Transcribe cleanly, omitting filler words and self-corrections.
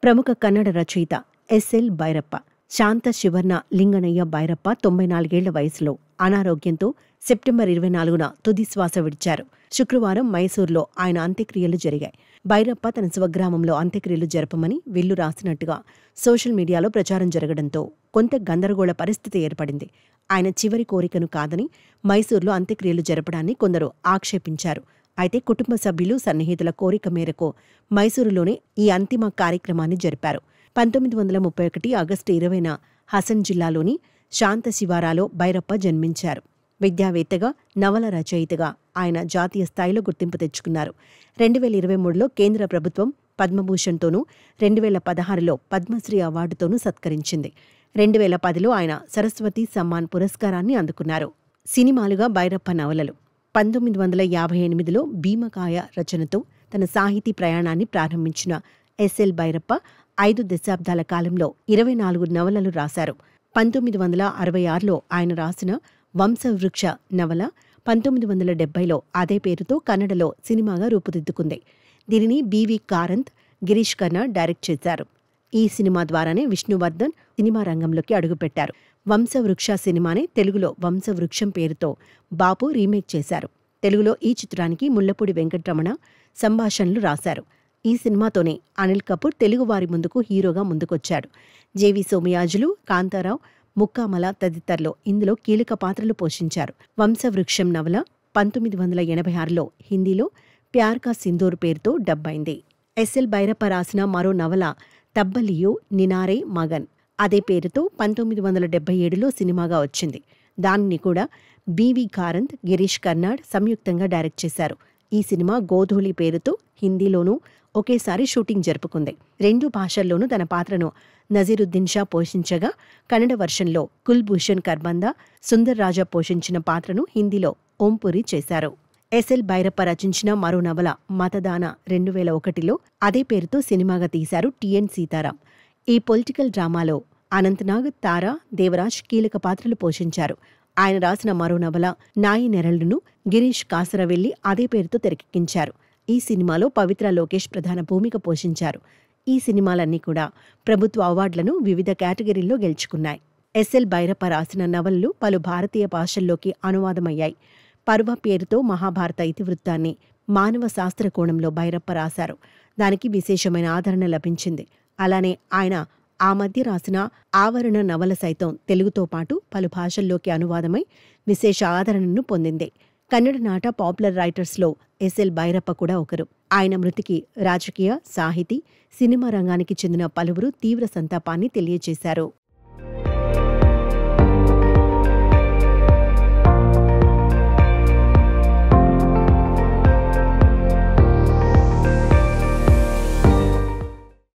ప్రముఖ కన్నడ రచయిత ఎస్.ఎల్. భైరప్ప. శాంత శివర్ణ లింగనయ్య భైరప్ప 94 ఏళ్ల వయసులో అనారోగ్యంతో సెప్టెంబర్ 24న తుది శ్వాస విడిచారు. శుక్రవారం మైసూరులో ఆయన అంత్యక్రియలు జరిగాయి. భైరప్ప తన స్వగ్రామంలో అంత్యక్రియలు జరపమని విల్లు రాసినట్టుగా సోషల్ మీడియాలో ప్రచారం జరగడంతో కొంత గందరగోళ పరిస్థితి ఏర్పడింది. ఆయన చివరి కోరికను కాదని మైసూరులో అంత్యక్రియలు జరపడాన్ని కొందరు ఆక్షేపించారు. అయితే కుటుంబ సభ్యులు, సన్నిహితుల కోరిక మేరకు మైసూరులోనే ఈ అంతిమ కార్యక్రమాన్ని జరిపారు. 1931 ఆగస్టు 20న హసన్ జిల్లాలోని శాంత శివారాలో భైరప్ప జన్మించారు. విద్యావేత్తగా, నవల రచయితగా ఆయన జాతీయ స్థాయిలో గుర్తింపు తెచ్చుకున్నారు. 2023లో కేంద్ర ప్రభుత్వం పద్మభూషణ్తోనూ, 2016లో పద్మశ్రీ అవార్డుతోనూ సత్కరించింది. 2010లో ఆయన సరస్వతి సమ్మాన్ పురస్కారాన్ని అందుకున్నారు. సినిమాలుగా భైరప్ప నవలలు. 1958లో భీమకాయ రచనతో తన సాహితీ ప్రయాణాన్ని ప్రారంభించిన ఎస్.ఎల్. భైరప్ప 5 దశాబ్దాల కాలంలో 24 నవలలు రాశారు. 1966లో ఆయన రాసిన వంశవృక్ష నవల 1970లో అదే పేరుతో కన్నడలో సినిమాగా రూపుదిద్దుకుంది. దీనిని బి.వి. కారంత్, గిరీష్ కర్నాడ్ డైరెక్ట్ చేశారు. ఈ సినిమా ద్వారానే విష్ణువర్ధన్ సినిమా రంగంలోకి అడుగుపెట్టారు. వంశవృక్ష సినిమానే తెలుగులో వంశవృక్షం పేరుతో బాపు రీమేక్ చేశారు. తెలుగులో ఈ చిత్రానికి ముళ్లపూడి వెంకటరమణ సంభాషణలు రాశారు. ఈ సినిమాతోనే అనిల్ కపూర్ తెలుగువారి ముందుకు హీరోగా ముందుకొచ్చాడు. జెవి సోమయాజులు, కాంతారావు, ముక్కామల తదితరులు ఇందులో కీలక పాత్రలు పోషించారు. వంశవృక్షం నవల 1986లో హిందీలో ప్యార్ కా సింధూర్ పేరుతో డబ్ అయింది. ఎస్.ఎల్. భైరప్ప రాసిన మరో నవల తబ్బలియో నినారే మగన్ అదే పేరుతో 1977లో సినిమాగా వచ్చింది. దానిని కూడా బి.వి. కారంత్, గిరీష్ కర్నాడ్ సంయుక్తంగా డైరెక్ట్ చేశారు. ఈ సినిమా గోధూళి పేరుతో హిందీలోనూ ఒకేసారి షూటింగ్ జరుపుకుంది. 2 భాషల్లోనూ తన పాత్రను నజీరుద్దీన్ షా పోషించగా, కన్నడ వర్షన్లో కుల్భూషణ్ ఖర్బందా, సుందర్ రాజా పోషించిన పాత్రను హిందీలో ఓంపురి చేశారు. ఎస్.ఎల్. భైరప్ప రచించిన మరో నవల మతదాన 2001లో అదే పేరుతో సినిమాగా తీశారు టి.ఎన్. సీతారాం. ఈ పొలిటికల్ డ్రామాలో అనంతనాగ్, తారా, దేవరాజ్ కీలక పాత్రలు పోషించారు. ఆయన రాసిన మరో నవల నాయి నెరళ్లును గిరీష్ కాసరవెల్లి అదే పేరుతో తెరకెక్కించారు. ఈ సినిమాలో పవిత్ర లోకేష్ ప్రధాన భూమిక పోషించారు. ఈ సినిమాలన్నీ కూడా ప్రభుత్వ అవార్డులను వివిధ కేటగిరీల్లో గెలుచుకున్నాయి. ఎస్.ఎల్. భైరప్ప రాసిన నవలలు పలు భారతీయ భాషల్లోకి అనువాదమయ్యాయి. పర్వ పేరుతో మహాభారత ఇతివృత్తాన్ని మానవ శాస్త్ర కోణంలో భైరప్ప రాశారు. దానికి విశేషమైన ఆదరణ లభించింది. అలానే ఆయన ఆ మధ్య రాసిన ఆవరణ నవల సైతం తెలుగుతో పాటు పలు భాషల్లోకి అనువాదమై విశేష ఆదరణను పొందింది. కన్నడ నాట పాపులర్ రైటర్స్లో ఎస్.ఎల్. భైరప్ప కూడా ఒకరు. ఆయన మృతికి రాజకీయ, సాహితీ, సినిమా రంగానికి చెందిన పలువురు తీవ్ర సంతాపాన్ని తెలియజేశారు.